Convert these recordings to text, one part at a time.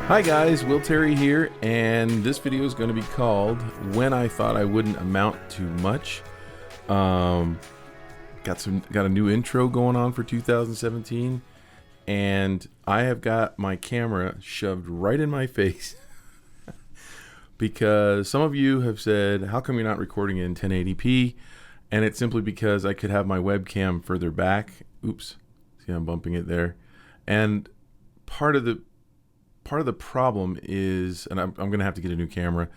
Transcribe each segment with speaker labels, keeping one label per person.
Speaker 1: Hi guys, Will Terry here, and this video is going to be called When I Thought I Wouldn't Amount to Much. Got a new intro going on for 2017, and I have got my camera shoved right in my face because some of you have said, how come you're not recording in 1080p? And it's simply because I could have my webcam further back. Oops, see I'm bumping it there. And part of the problem is, and I'm going to have to get a new camera,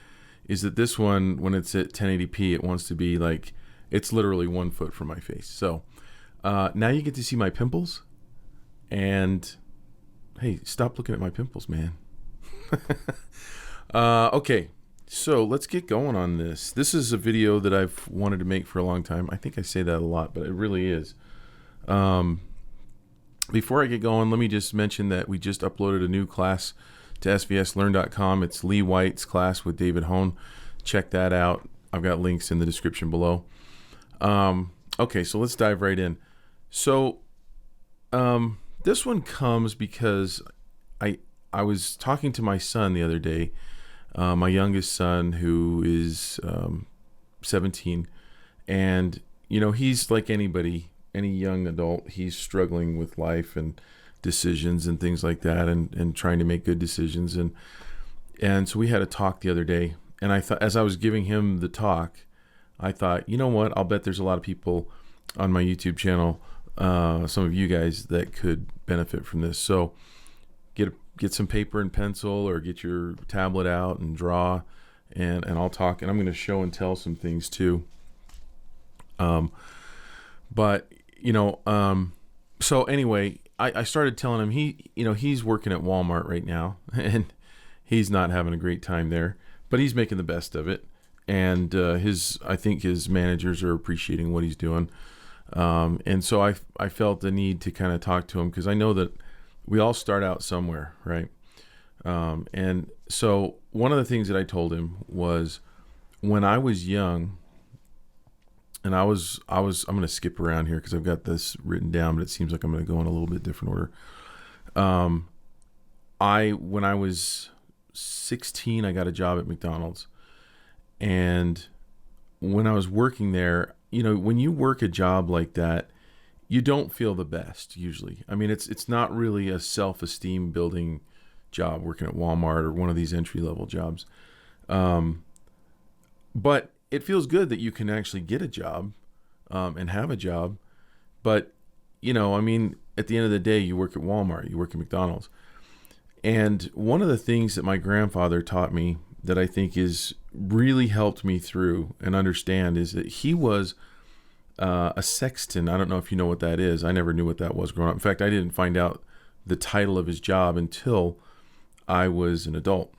Speaker 1: is that this one, when it's at 1080p, it wants to be like, it's literally 1 foot from my face. So now you get to see my pimples. And hey, stop looking at my pimples, man. Okay, so let's get going on this. This is a video that I've wanted to make for a long time. I think I say that a lot, but it really is. Before I get going, let me just mention that we just uploaded a new class to svslearn.com. It's Lee White's class with David Hone. Check that out. I've got links in the description below. Okay, so let's dive right in. So this one comes because I was talking to my son the other day, my youngest son, who is 17, and you know, he's like anybody, any young adult. He's struggling with life and decisions and things like that, and trying to make good decisions, and so we had a talk the other day, and I thought, as I was giving him the talk, I thought, you know what, I'll bet there's a lot of people on my YouTube channel, some of you guys, that could benefit from this. So get some paper and pencil, or get your tablet out and draw, and I'll talk, and I'm going to show and tell some things too. But you know, so anyway, I started telling him, he's working at Walmart right now, and he's not having a great time there, but he's making the best of it. And I think his managers are appreciating what he's doing. And so I felt the need to kind of talk to him, because I know that we all start out somewhere, right? And so one of the things that I told him was, when I was young, and I'm going to skip around here because I've got this written down, but it seems like I'm going to go in a little bit different order. When I was 16, I got a job at McDonald's. And when I was working there, you know, when you work a job like that, you don't feel the best usually. I mean, it's not really a self-esteem building job, working at Walmart or one of these entry-level jobs. But it feels good that you can actually get a job, and have a job. But, you know, I mean, at the end of the day, you work at Walmart, you work at McDonald's. And one of the things that my grandfather taught me that I think is really helped me through and understand is that he was a sexton. I don't know if you know what that is. I never knew what that was growing up. In fact, I didn't find out the title of his job until I was an adult.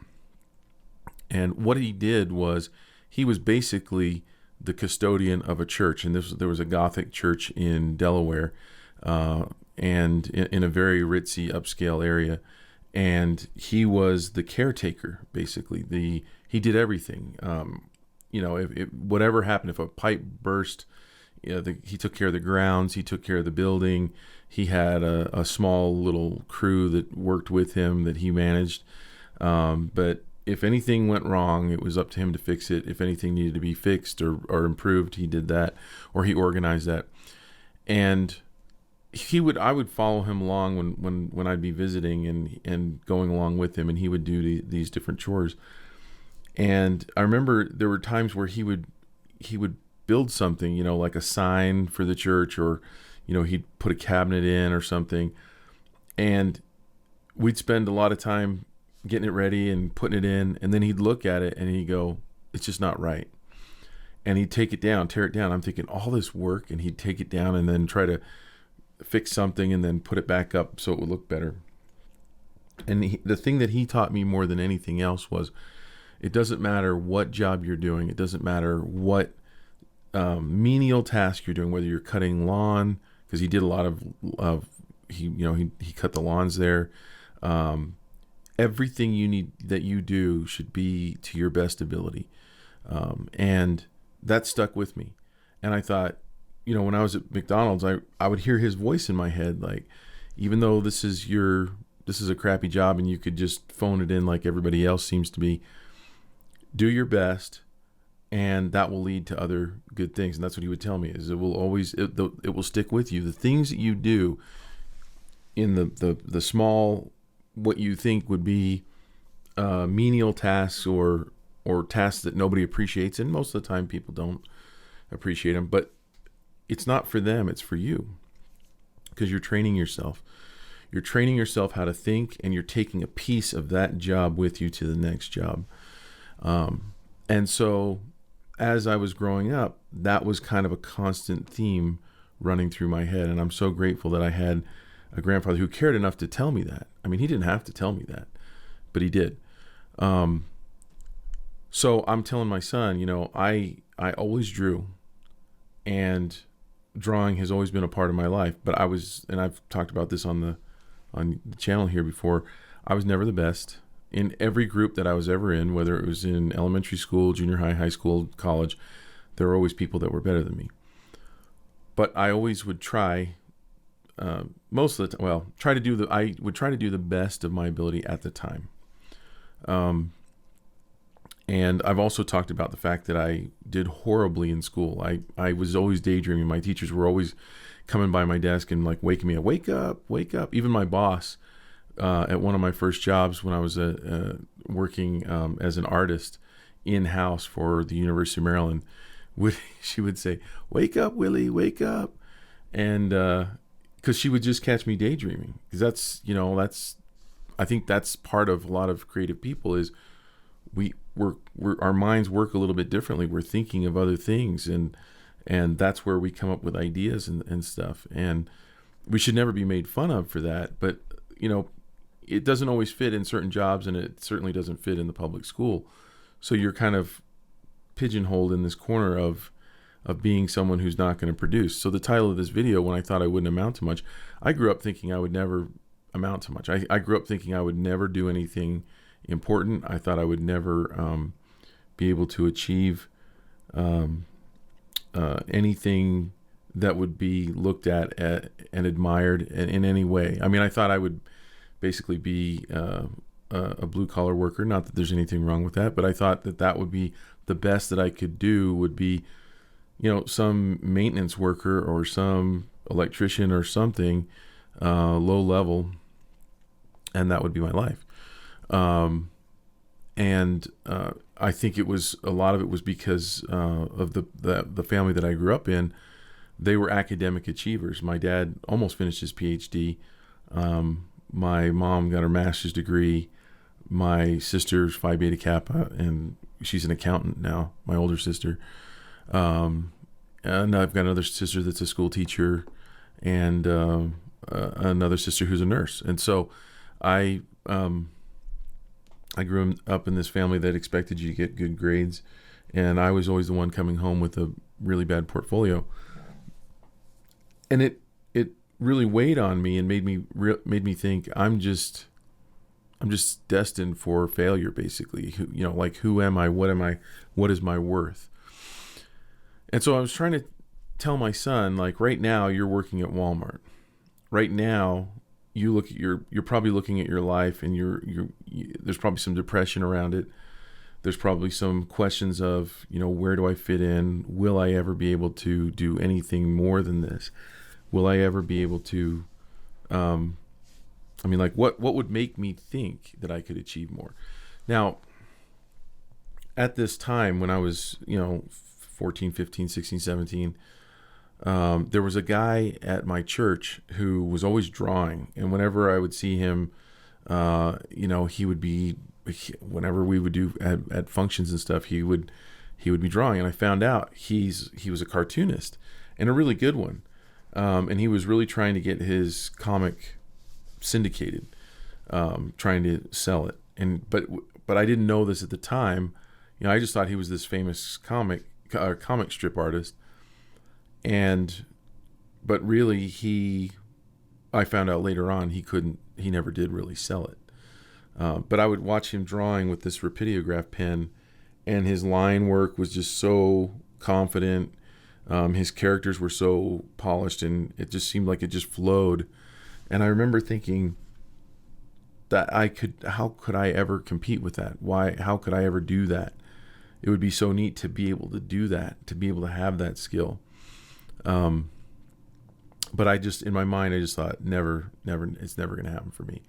Speaker 1: And what he did was, he was basically the custodian of a church, and there was a Gothic church in Delaware, and in a very ritzy, upscale area, and he was the caretaker, basically. He did everything. You know, if whatever happened, if a pipe burst, you know, he took care of the grounds, he took care of the building. He had a small little crew that worked with him that he managed, but if anything went wrong, it was up to him to fix it. If anything needed to be fixed or improved, he did that, or he organized that. And I would follow him along when I'd be visiting and going along with him, and he would do these different chores. And I remember there were times where he would build something, you know, like a sign for the church, or, you know, he'd put a cabinet in or something. And we'd spend a lot of time getting it ready and putting it in, and then he'd look at it and he'd go, it's just not right. And he'd take it down, tear it down. I'm thinking, all this work, and he'd take it down and then try to fix something and then put it back up so it would look better. And the thing that he taught me more than anything else was, it doesn't matter what job you're doing. It doesn't matter what menial task you're doing, whether you're cutting lawn, because he did a lot of he cut the lawns there. Everything you need that you do should be to your best ability. And that stuck with me. And I thought, you know, when I was at McDonald's, I would hear his voice in my head, like, even though this is your this is a crappy job and you could just phone it in like everybody else seems to be. Do your best, and that will lead to other good things. And that's what he would tell me, is it will stick with you. The things that you do in the small, what you think would be menial tasks or tasks that nobody appreciates, and most of the time people don't appreciate them, but it's not for them, it's for you, because you're training yourself. You're training yourself how to think, and you're taking a piece of that job with you to the next job. And so as I was growing up, that was kind of a constant theme running through my head. And I'm so grateful that I had a grandfather who cared enough to tell me that. I mean, he didn't have to tell me that, but he did. So I'm telling my son, I always drew, and drawing has always been a part of my life. But and I've talked about this on the channel here before, I was never the best. In every group that I was ever in, whether it was in elementary school, junior high, high school, college, there were always people that were better than me. But I always would try, most of the time, I would try to do the best of my ability at the time. And I've also talked about the fact that I did horribly in school. I was always daydreaming. My teachers were always coming by my desk and like waking me up, wake up, wake up. Even my boss, at one of my first jobs when I was working as an artist in-house for the University of Maryland, she would say, "Wake up, Willie, wake up," and because she would just catch me daydreaming. Because I think that's part of a lot of creative people is our minds work a little bit differently. We're thinking of other things, and that's where we come up with ideas and stuff. And we should never be made fun of for that. But it doesn't always fit in certain jobs, and it certainly doesn't fit in the public school. So you're kind of pigeonholed in this corner of being someone who's not going to produce. So the title of this video, when I thought I wouldn't amount to much, I grew up thinking I would never amount to much. I grew up thinking I would never do anything important. I thought I would never be able to achieve anything that would be looked at and admired in any way. I mean, I thought I would basically be a blue-collar worker. Not that there's anything wrong with that, but I thought that would be the best that I could do, would be, some maintenance worker or some electrician or something, low level, and that would be my life. And I think a lot of it was because of the family that I grew up in. They were academic achievers. My dad almost finished his PhD. My mom got her master's degree. My sister's Phi Beta Kappa, and she's an accountant now, my older sister. And I've got another sister that's a school teacher, and another sister who's a nurse. And so I grew up in this family that expected you to get good grades, and I was always the one coming home with a really bad portfolio. And it really weighed on me and made me think I'm just destined for failure, basically. Who am I? What am I? What is my worth? And so I was trying to tell my son, like, right now you're working at Walmart. Right now you're probably looking at your life, and there's probably some depression around it. There's probably some questions of, where do I fit in? Will I ever be able to do anything more than this? Will I ever be able to, what would make me think that I could achieve more? Now, at this time when I was, 14, 15, 16, 17, there was a guy at my church who was always drawing. And whenever I would see him, he would be, whenever we would do at functions and stuff, he would be drawing. And I found out he was a cartoonist, and a really good one. And he was really trying to get his comic syndicated, trying to sell it. But I didn't know this at the time. I just thought he was this famous comic strip artist. But really I found out later on he never did really sell it. But I would watch him drawing with this rapidograph pen, and his line work was just so confident. His characters were so polished, and it just seemed like it just flowed. And I remember thinking, that how could I ever compete with that? How could I ever do that? It would be so neat to be able to do that, to be able to have that skill. But in my mind, I just thought, never, it's never going to happen for me.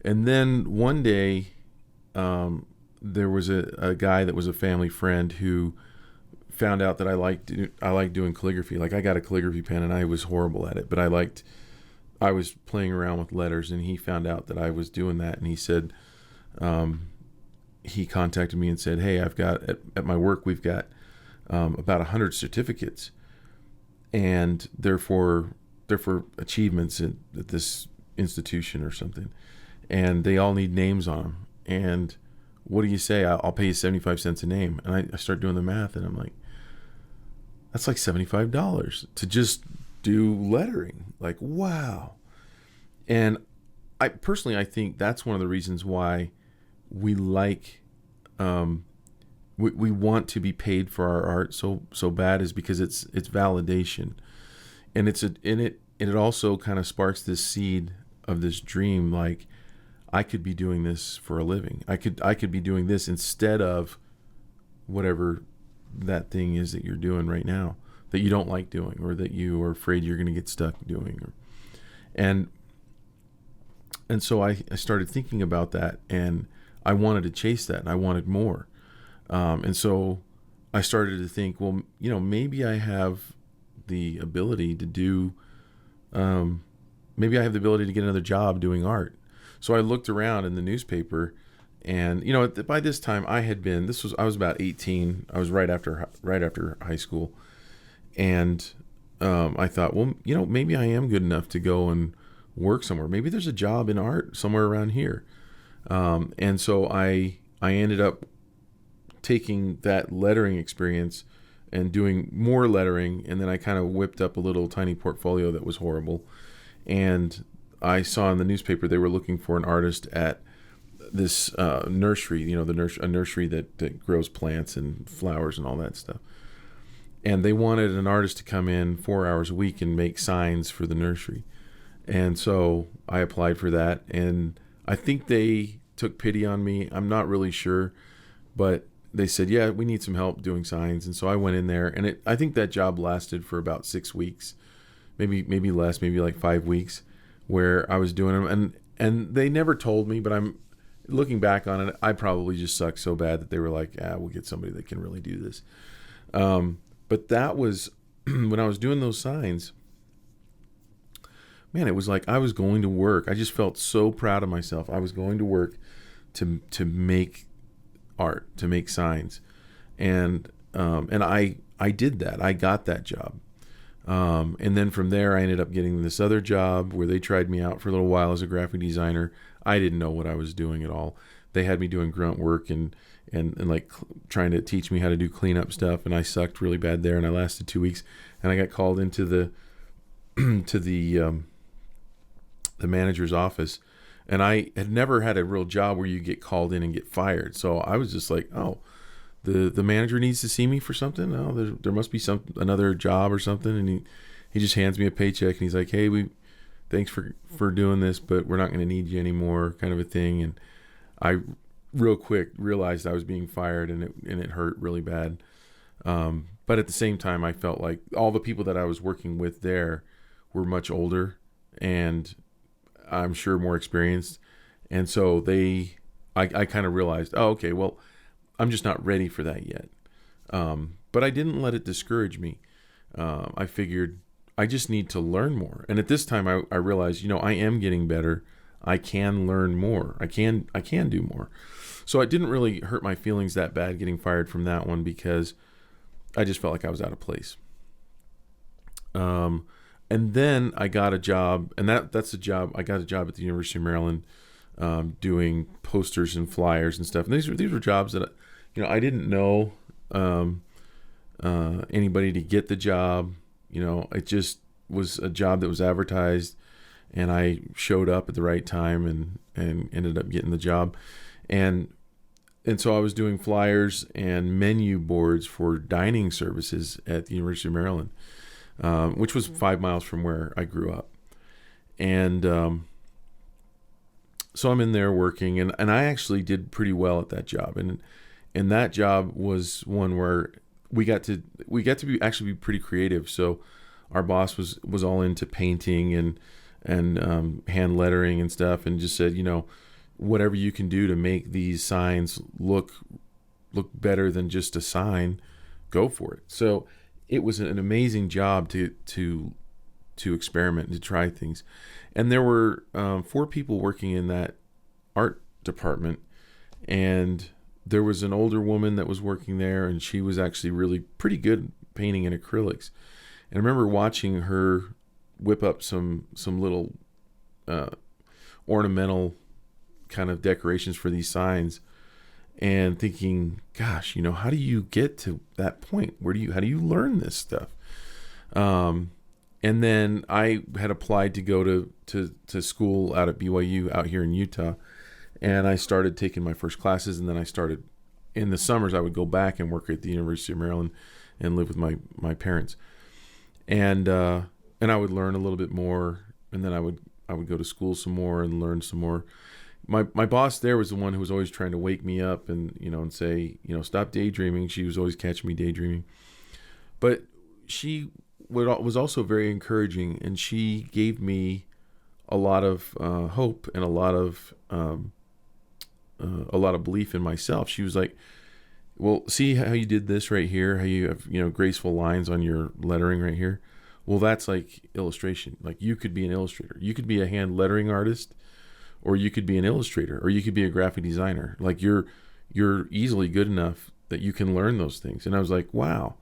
Speaker 1: And then one day, there was a guy that was a family friend who found out that I liked doing calligraphy. Like, I got a calligraphy pen and I was horrible at it, but I was playing around with letters, and he found out that I was doing that, and he said, he contacted me and said, hey, I've got at my work, we've got about 100 certificates, and they're for achievements at this institution or something, and they all need names on them. And what do you say? I'll pay you 75 cents a name. And I start doing the math, and I'm like, that's like $75 to just do lettering. Like, wow. And I think that's one of the reasons why we like, we want to be paid for our art so bad, is because it's validation. And it also kind of sparks this seed of this dream. Like, I could be doing this for a living. I could be doing this instead of whatever that thing is that you're doing right now that you don't like doing, or that you are afraid you're going to get stuck doing. And so I started thinking about that, and I wanted to chase that, and I wanted more. And so I started to think, well, maybe I have the ability to do, maybe I have the ability to get another job doing art. So I looked around in the newspaper, and by this time I was about 18. I was right after high school, and I thought, well, maybe I am good enough to go and work somewhere. Maybe there's a job in art somewhere around here. And so I ended up taking that lettering experience and doing more lettering, and then I kind of whipped up a little tiny portfolio that was horrible. And I saw in the newspaper they were looking for an artist at this nursery, a nursery that grows plants and flowers and all that stuff. And they wanted an artist to come in 4 hours a week and make signs for the nursery. And so I applied for that, and I think they took pity on me. I'm not really sure, but they said, yeah, we need some help doing signs. And so I went in there, and I think that job lasted for about 6 weeks, maybe less, maybe like 5 weeks, where I was doing them. And they never told me, but I'm looking back on it, I probably just sucked so bad that they were like, we'll get somebody that can really do this. But that was when I was doing those signs, man, it was like I was going to work. I just felt so proud of myself. I was going to work to make art, to make signs. And I did that. I got that job. And then from there, I ended up getting this other job where they tried me out for a little while as a graphic designer. I didn't know what I was doing at all. They had me doing grunt work and like trying to teach me how to do cleanup stuff. And I sucked really bad there. And I lasted 2 weeks, and I got called into the manager's office. And I had never had a real job where you get called in and get fired. So I was just like, oh, the manager needs to see me for something. Oh, there must be another job or something. And he just hands me a paycheck, and he's like, hey, thanks for doing this, but we're not going to need you anymore, kind of a thing. And I real quick realized I was being fired, and it hurt really bad. But at the same time, I felt like all the people that I was working with there were much older, and I'm sure more experienced. And so I kind of realized, oh, okay, well, I'm just not ready for that yet. But I didn't let it discourage me. I figured I just need to learn more. And at this time I realized, I am getting better. I can learn more. I can do more. So it didn't really hurt my feelings that bad getting fired from that one, because I just felt like I was out of place. And then I got a job, and that's a job. I got a job at the University of Maryland, doing posters and flyers and stuff. And these were jobs that, I didn't know anybody to get the job. It just was a job that was advertised, and I showed up at the right time and ended up getting the job. And so I was doing flyers and menu boards for dining services at the University of Maryland, which was 5 miles from where I grew up. And so I'm in there working, and I actually did pretty well at that job. And that job was one where we got to be actually be pretty creative. So our boss was all into painting and hand lettering and stuff, and just said, whatever you can do to make these signs look better than just a sign, go for it. So it was an amazing job to experiment and to try things. And there were 4 people working in that art department, and there was an older woman that was working there, and she was actually really pretty good painting in acrylics. And I remember watching her whip up some little ornamental kind of decorations for these signs, and thinking, gosh, how do you get to that point? How do you learn this stuff? And then I had applied to go to school out at BYU out here in Utah, and I started taking my first classes. And then I started, in the summers, I would go back and work at the University of Maryland and live with my parents. And I would learn a little bit more, and then I would go to school some more and learn some more. My boss there was the one who was always trying to wake me up and say, stop daydreaming. She was always catching me daydreaming. But she was also very encouraging, and she gave me a lot of hope and a lot of belief in myself. She was like, well, see how you did this right here, how you have graceful lines on your lettering right here. Well, that's like illustration. Like, you could be an illustrator. You could be a hand lettering artist, or you could be an illustrator, or you could be a graphic designer. Like, you're easily good enough that you can learn those things. And I was like, wow.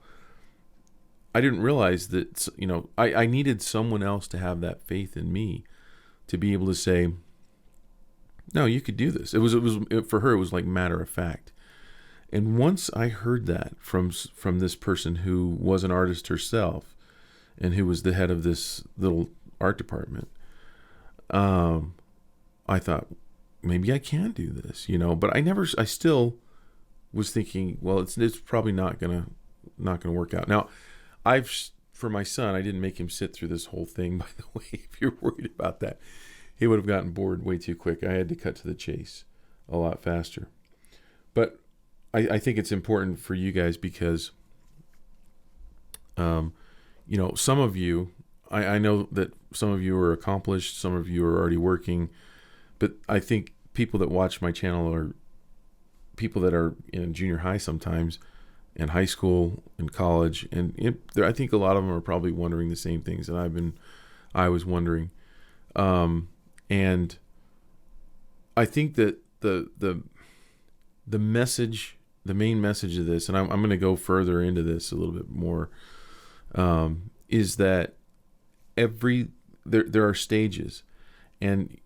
Speaker 1: I didn't realize that, I needed someone else to have that faith in me to be able to say, no, you could do this. It was for her, it was like matter of fact. And once I heard that from this person who was an artist herself, and who was the head of this little art department, I thought, maybe I can do this, but I still was thinking, well, it's probably not gonna work out. Now, for my son, I didn't make him sit through this whole thing, by the way. If you're worried about that, he would have gotten bored way too quick. I had to cut to the chase a lot faster. But I think it's important for you guys because, some of you, I know that some of you are accomplished, some of you are already working, but I think people that watch my channel are people that are in junior high sometimes, in high school, in college, and I think a lot of them are probably wondering the same things that I was wondering. And I think that the message, the main message of this, and I'm going to go further into this a little bit more, is that there are stages, and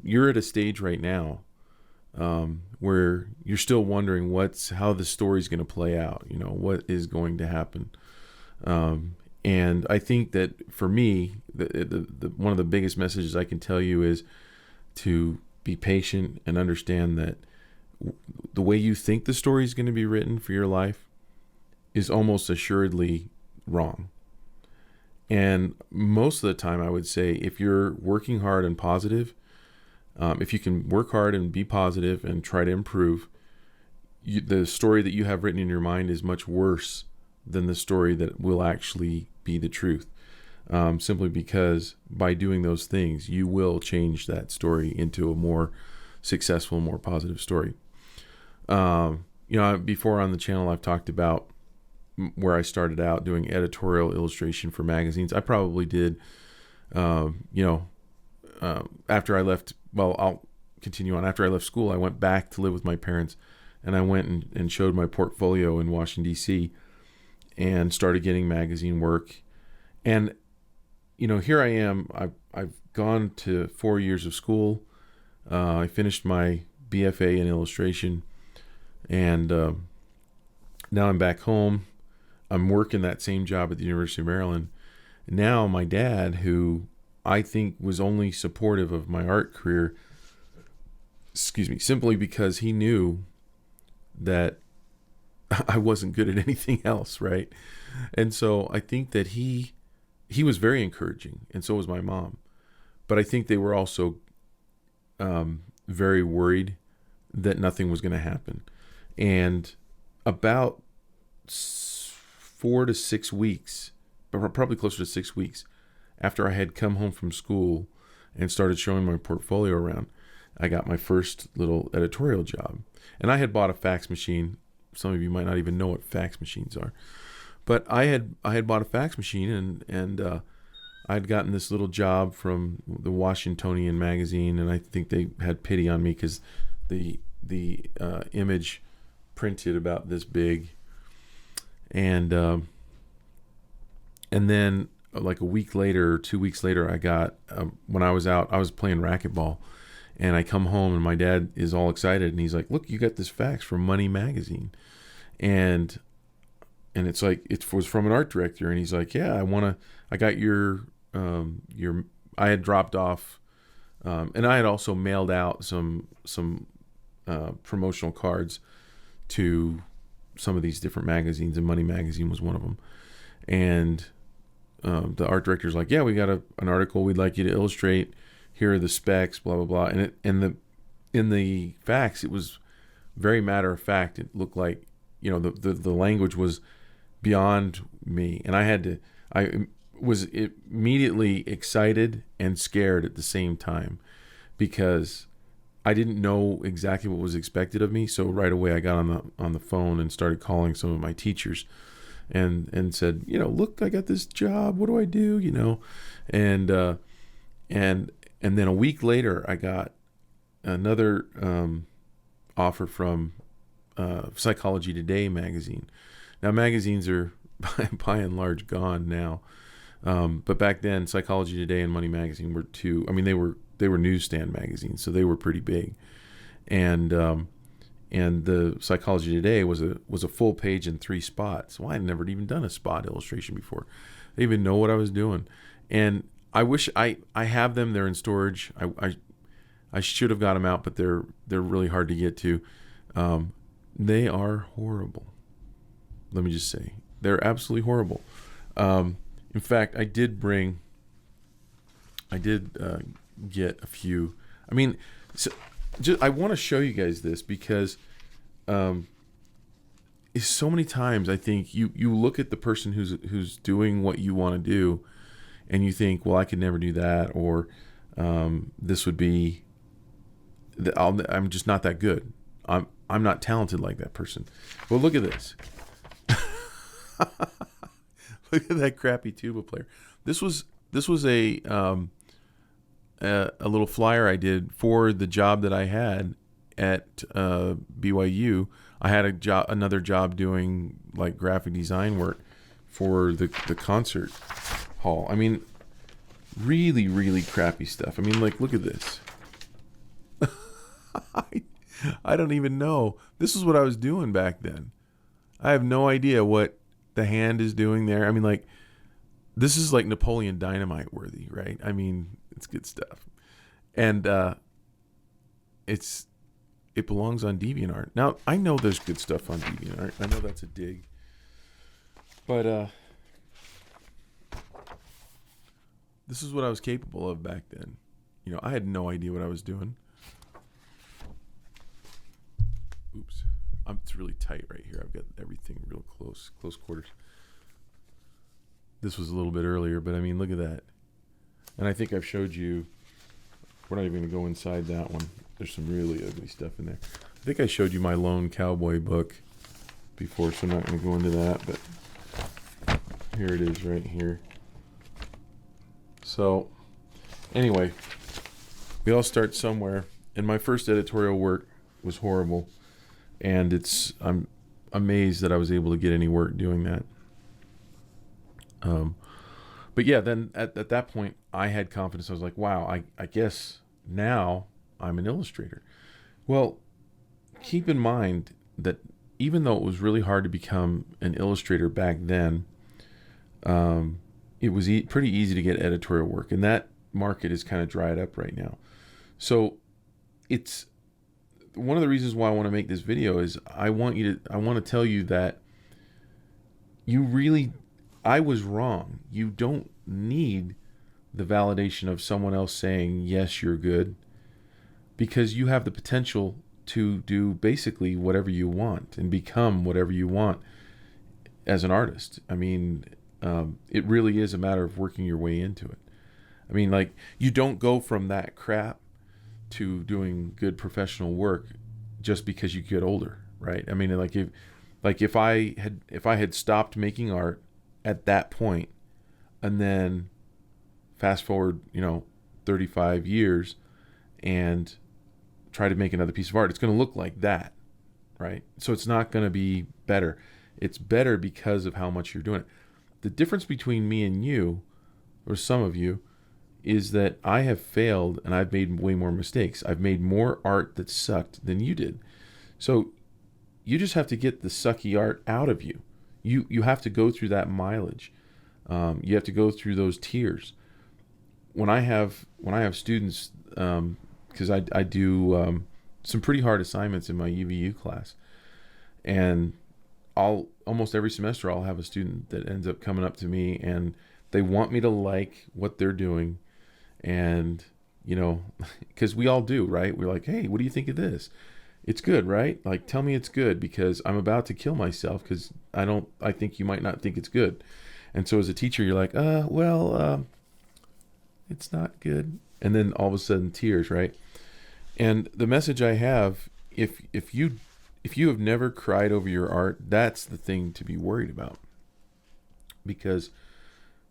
Speaker 1: you're at a stage right now where you're still wondering how the story's going to play out, what is going to happen. And I think that for me, the one of the biggest messages I can tell you is to be patient and understand that the way you think the story is going to be written for your life is almost assuredly wrong. And most of the time, I would say, if you're working hard and positive, if you can work hard and be positive and try to improve, the story that you have written in your mind is much worse than the story that will actually be the truth. Simply because by doing those things, you will change that story into a more successful, more positive story. Before on the channel, I've talked about where I started out doing editorial illustration for magazines. I probably did, after I left, well, I'll continue on. After I left school, I went back to live with my parents, and I went and showed my portfolio in Washington, D.C., and started getting magazine work. And, here I am. I've gone to 4 years of school. I finished my BFA in illustration, and now I'm back home. I'm working that same job at the University of Maryland. Now my dad, who I think was only supportive of my art career, simply because he knew that I wasn't good at anything else, right? And so I think that he was very encouraging, and so was my mom. But I think they were also very worried that nothing was going to happen. And about 4 to 6 weeks, but probably closer to 6 weeks, after I had come home from school and started showing my portfolio around, I got my first little editorial job. And I had bought a fax machine. Some of you might not even know what fax machines are. But I had bought a fax machine, and I'd gotten this little job from the Washingtonian magazine, and I think they had pity on me because the image printed about this big, and then like a week later or 2 weeks later, I got when I was out, I was playing racquetball, and I come home and my dad is all excited and he's like, "Look, you got this fax from Money Magazine," and it's like it was from an art director, and he's like, "Yeah, I got your I had dropped off, and I had also mailed out some promotional cards to some of these different magazines, and Money Magazine was one of them." And the art director's like, "Yeah, we got an article we'd like you to illustrate. Here are the specs, blah blah blah." And in the fax, it was very matter of fact. It looked like, the language was beyond me, and I was immediately excited and scared at the same time, because I didn't know exactly what was expected of me. So right away I got on the phone and started calling some of my teachers and said, "Look, I got this job. What do I do?" And then a week later I got another offer from Psychology Today magazine. Now magazines are by and large gone now. But back then, Psychology Today and Money Magazine were two. I mean, they were newsstand magazines, so they were pretty big. And the Psychology Today was a full page in 3 spots. Well, I'd never even done a spot illustration before. I didn't even know what I was doing. And I wish I have them. They're in storage. I should have got them out, but they're really hard to get to. They are horrible. Let me just say, they're absolutely horrible. In fact, I did get a few. I mean, I want to show you guys this because so many times I think you look at the person who's doing what you want to do, and you think, well, I could never do that, or this would be, I'm just not that good. I'm not talented like that person. Well, look at this. Look at that crappy tuba player. This was a little flyer I did for the job that I had at BYU. I had another job doing like graphic design work for the concert hall. I mean, really, really crappy stuff. I mean, like, look at this. I don't even know. This is what I was doing back then. I have no idea what the hand is doing there. I mean, like, this is like Napoleon Dynamite worthy, right? I mean, it's good stuff. And it belongs on DeviantArt. Now, I know there's good stuff on DeviantArt. I know that's a dig. But this is what I was capable of back then. I had no idea what I was doing. Oops. It's really tight right here. I've got everything real close quarters. This was a little bit earlier, but I mean, look at that. And I think I've showed you, we're not even going to go inside that one. There's some really ugly stuff in there. I think I showed you my Lone Cowboy book before, so I'm not going to go into that, but here it is right here. So anyway, we all start somewhere, and my first editorial work was horrible. And I'm amazed that I was able to get any work doing that. But yeah, then at that point, I had confidence. I was like, wow, I guess now I'm an illustrator. Well, keep in mind that even though it was really hard to become an illustrator back then, it was pretty easy to get editorial work. And that market is kind of dried up right now. So it's one of the reasons why I want to make this video is I want to tell you that I was wrong. You don't need the validation of someone else saying, yes, you're good, because you have the potential to do basically whatever you want and become whatever you want as an artist. I mean, it really is a matter of working your way into it. I mean, like, you don't go from that crap to doing good professional work just because you get older, right? I mean, if I had stopped making art at that point, and then fast forward, 35 years, and try to make another piece of art, it's going to look like that, right? So it's not going to be better. It's better because of how much you're doing it. The difference between me and you, or some of you, is that I have failed and I've made way more mistakes. I've made more art that sucked than you did. So you just have to get the sucky art out of you. You have to go through that mileage. You have to go through those tears. When I have students, because I do some pretty hard assignments in my UVU class, and almost every semester I'll have a student that ends up coming up to me and they want me to like what they're doing. And, because we all do, right? We're like, hey, what do you think of this? It's good, right? Like, tell me it's good, because I'm about to kill myself because I think you might not think it's good. And so as a teacher, you're like, it's not good. And then all of a sudden tears, right? And the message I have, if you have never cried over your art, that's the thing to be worried about, because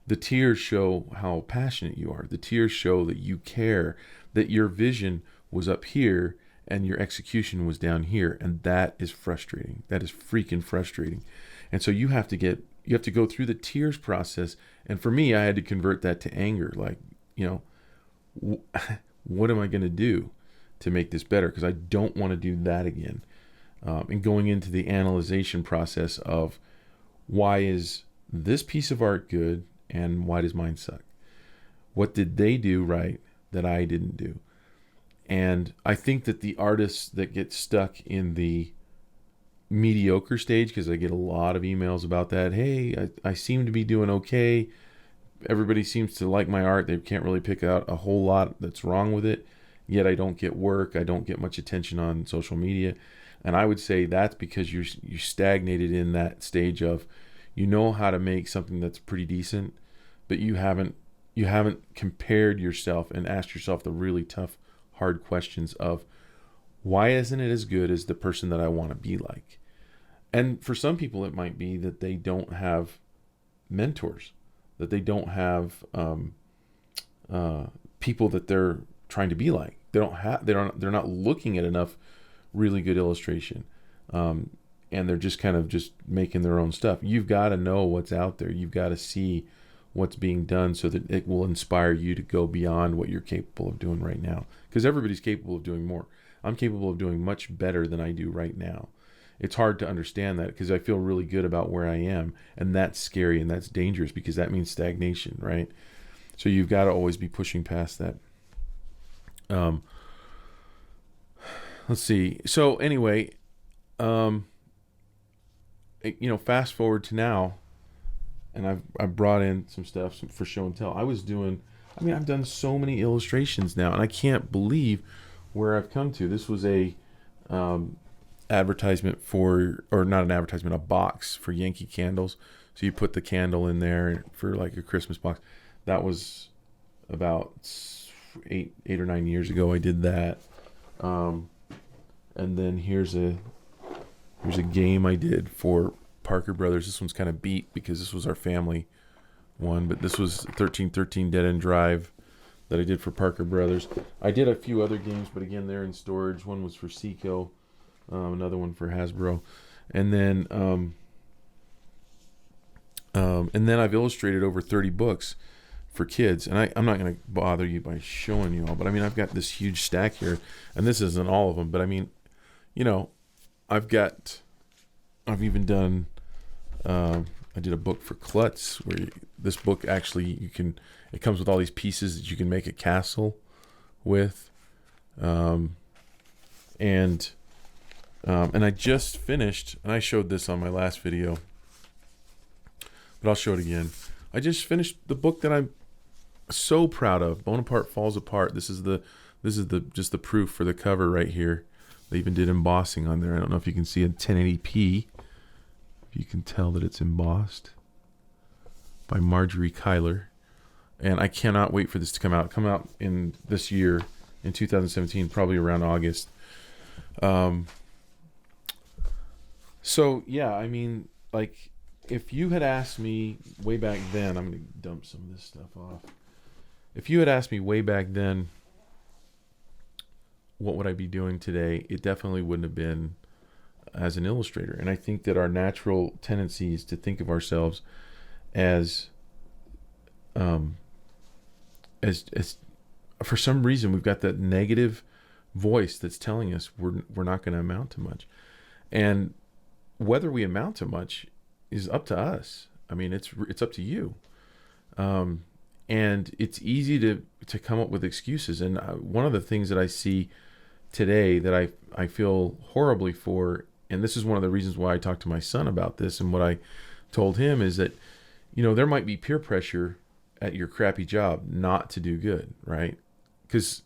Speaker 1: the tears show how passionate you are. The tears show that you care, that your vision was up here and your execution was down here. And that is frustrating. That is freaking frustrating. And so you have to go through the tears process. And for me, I had to convert that to anger. Like, what am I going to do to make this better? Because I don't want to do that again. And going into the analyzation process of, why is this piece of art good and why does mine suck? What did they do right that I didn't do? And I think that the artists that get stuck in the mediocre stage, because I get a lot of emails about that, hey, I seem to be doing okay, everybody seems to like my art, they can't really pick out a whole lot that's wrong with it, yet I don't get work, I don't get much attention on social media. And I would say that's because you stagnated in that stage of, how to make something that's pretty decent, but you haven't compared yourself and asked yourself the really tough, hard questions of, why isn't it as good as the person that I want to be like? And for some people, it might be that they don't have mentors, that they don't have people that they're trying to be like. They're not looking at enough really good illustration. And they're just kind of just making their own stuff. You've got to know what's out there. You've got to see what's being done so that it will inspire you to go beyond what you're capable of doing right now. Because everybody's capable of doing more. I'm capable of doing much better than I do right now. It's hard to understand that because I feel really good about where I am. And that's scary and that's dangerous because that means stagnation, right? So you've got to always be pushing past that. Let's see. So anyway, fast forward to now, and I've brought in some stuff for show and tell. I've done so many illustrations now, and I can't believe where I've come to. This was a advertisement not an advertisement, a box for Yankee Candles. So you put the candle in there for like a Christmas box. That was about 8 or 9 years ago. I did that. And then here's a game I did for Parker Brothers. This one's kind of beat because this was our family one, but this was 1313 Dead End Drive that I did for Parker Brothers. I did a few other games, but again, they're in storage. One was for Seiko, another one for Hasbro, and then I've illustrated over 30 books for kids. And I'm not going to bother you by showing you all, but I've got this huge stack here, and this isn't all of them, but I've even done, I did a book for Klutz where this book actually it comes with all these pieces that you can make a castle with. And I just finished, and I showed this on my last video, but I'll show it again. I just finished the book that I'm so proud of, Bonaparte Falls Apart. This is the This is just the proof for the cover right here. They even did embossing on there. I don't know if you can see a 1080p. If you can tell that it's embossed by Marjorie Kyler. And I cannot wait for this to come out. Come out in this year, in 2017, probably around August. So, yeah, I mean, like, if you had asked me way back then, I'm going to dump some of this stuff off. If you had asked me way back then, what would I be doing today? It definitely wouldn't have been as an illustrator. And I think that our natural tendency is to think of ourselves as for some reason we've got that negative voice that's telling us we're not going to amount to much. And whether we amount to much is up to us. I mean, it's up to you. And it's easy to come up with excuses. And one of the things that I see today that I feel horribly for, and this is one of the reasons why I talked to my son about this, and what I told him is that, there might be peer pressure at your crappy job not to do good, right? Because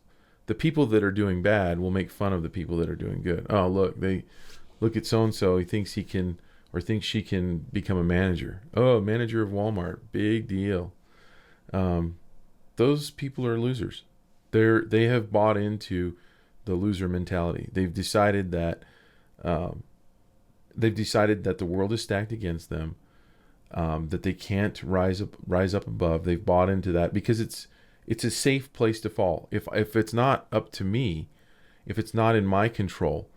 Speaker 1: the people that are doing bad will make fun of the people that are doing good. Oh, look at so-and-so. He thinks he can, or thinks she can become a manager. Oh, manager of Walmart. Big deal. Those people are losers. They have bought into the loser mentality. They've decided that the world is stacked against them, that they can't rise up above. They've bought into that because it's a safe place to fall. If it's not up to me, if it's not in my control,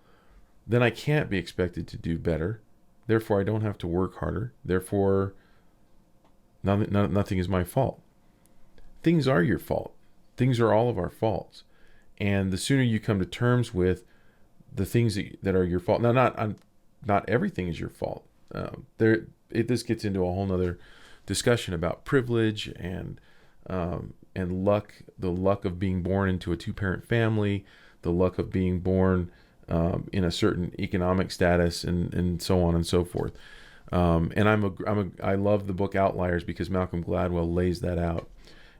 Speaker 1: then I can't be expected to do better. Therefore, I don't have to work harder. Therefore, nothing is my fault. Things are your fault. Things are all of our faults. And the sooner you come to terms with the things that are your fault. Now, not everything is your fault. This gets into a whole nother discussion about privilege and luck, the luck of being born into a two-parent family, the luck of being born in a certain economic status, and so on and so forth. And I love the book Outliers because Malcolm Gladwell lays that out,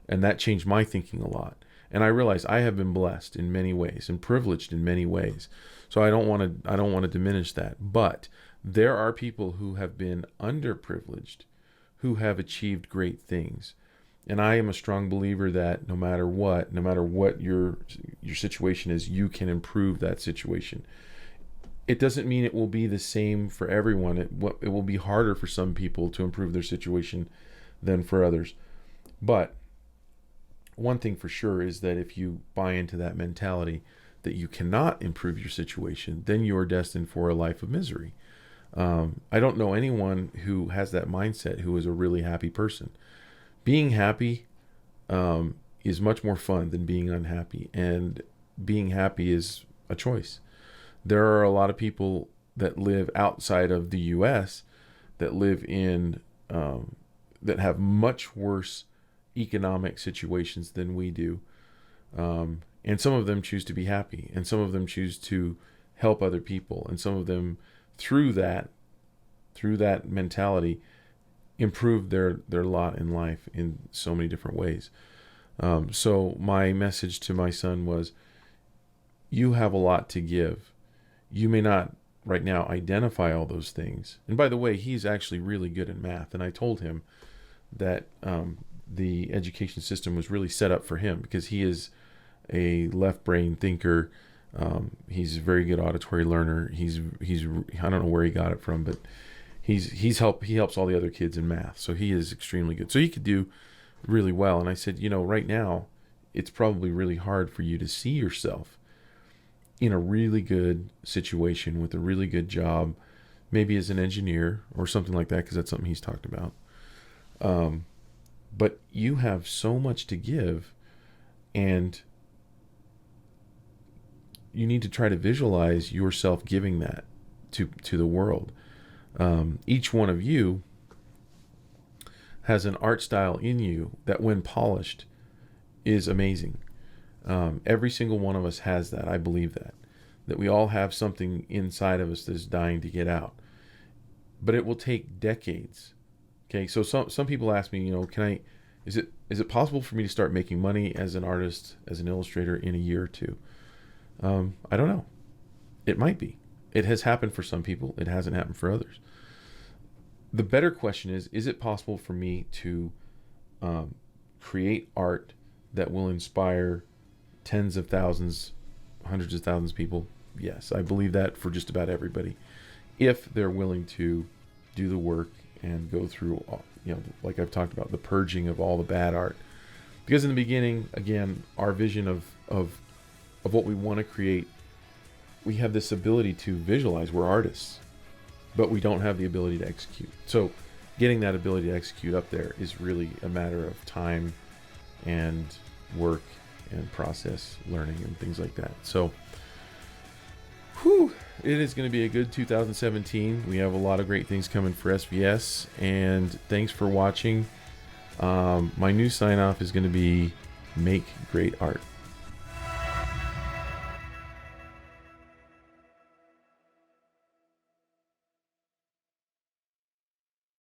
Speaker 1: and that changed my thinking a lot. And I realized I have been blessed in many ways and privileged in many ways. So I don't want to diminish that. But there are people who have been underprivileged, who have achieved great things. And I am a strong believer that no matter what your situation is, you can improve that situation. It doesn't mean it will be the same for everyone. It will be harder for some people to improve their situation than for others. But one thing for sure is that if you buy into that mentality that you cannot improve your situation, then you are destined for a life of misery. I don't know anyone who has that mindset who is a really happy person. Being happy is much more fun than being unhappy, and being happy is a choice. There are a lot of people that live outside of the U.S. that live in that have much worse economic situations than we do, and some of them choose to be happy, and some of them choose to help other people, and some of them through that mentality improve their lot in life in so many different ways. So my message to my son was, you have a lot to give. You may not right now identify all those things. And by the way, he's actually really good at math, and I told him that the education system was really set up for him because he is a left brain thinker. He's a very good auditory learner. He's I don't know where he got it from, but he helps all the other kids in math. So he is extremely good. So he could do really well. And I said, right now it's probably really hard for you to see yourself in a really good situation with a really good job, maybe as an engineer or something like that, because that's something he's talked about. But you have so much to give, and you need to try to visualize yourself giving that to the world. Each one of you has an art style in you that, when polished, is amazing. Every single one of us has that. I believe that we all have something inside of us that's dying to get out. But it will take decades. Okay, so some people ask me, Is it possible for me to start making money as an artist, as an illustrator, in a year or two? I don't know. It might be. It has happened for some people. It hasn't happened for others. The better question is it possible for me to create art that will inspire tens of thousands, hundreds of thousands of people? Yes, I believe that for just about everybody, if they're willing to do the work and go through, like I've talked about, the purging of all the bad art. Because in the beginning, again, our vision of what we want to create, we have this ability to visualize. We're artists, but we don't have the ability to execute. So getting that ability to execute up there is really a matter of time and work and process learning and things like that. So it is going to be a good 2017. We have a lot of great things coming for SVS, and thanks for watching. My new sign off is going to be make great art.